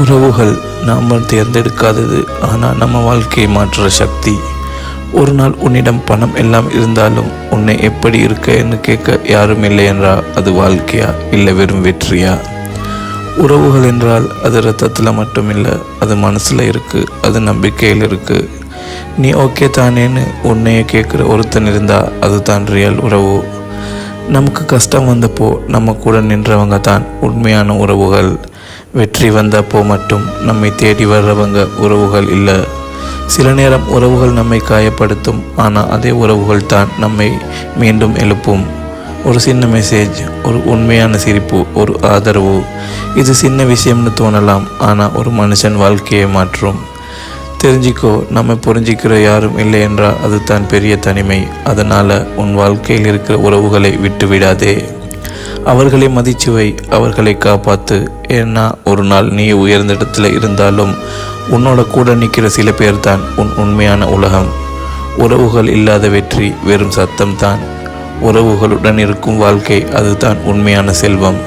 உறவுகள் நாம் தேர்ந்தெடுக்காதது, ஆனால் நம்ம வாழ்க்கையை மாற்றுற சக்தி. ஒரு நாள் உன்னிடம் பணம் எல்லாம் இருந்தாலும் உன்னை எப்படி இருக்கன்னு கேட்க யாரும் இல்லை என்றால் அது வாழ்க்கையா இல்லை வெறும் வெற்றியா? உறவுகள் என்றால் அது ரத்தத்தில் மட்டும் இல்லை, அது மனசில் இருக்குது, அது நம்பிக்கையில் இருக்குது. நீ ஓகே தானேன்னு உன்னையே கேட்குற ஒருத்தன் இருந்தால் அது தான் ரியல் உறவு. நமக்கு கஷ்டம் வந்தப்போ நம்ம கூட நின்றவங்க தான் உண்மையான உறவுகள். வெற்றி வந்தப்போ மட்டும் நம்மை தேடி வர்றவங்க உறவுகள் இல்லை. சில நேரம் உறவுகள் நம்மை காயப்படுத்தும், ஆனால் அதே உறவுகள் தான் நம்மை மீண்டும் எழுப்பும். ஒரு சின்ன மெசேஜ், ஒரு உண்மையான சிரிப்பு, ஒரு ஆதரவு, இது சின்ன விஷயம்னு தோணலாம், ஆனால் ஒரு மனுஷன் வாழ்க்கையை மாற்றும். தெரிஞ்சிக்கோ, நம்ம புரிஞ்சிக்கிற யாரும் இல்லை என்றால் அது தான் பெரிய தனிமை. அதனால் உன் வாழ்க்கையில் இருக்கிற உறவுகளை விட்டு விடாதே. அவர்களை மதிச்சு வை, அவர்களை காப்பாற்று. ஏன்னா ஒரு நாள் நீ உயர்ந்த இடத்துல இருந்தாலும் உன்னோட கூட நிற்கிற சில பேர் தான் உன் உண்மையான உலகம். உறவுகள் இல்லாத வெற்றி வெறும் சத்தம் தான். உறவுகளுடன் இருக்கும் வாழ்க்கை, அதுதான் உண்மையான செல்வம்.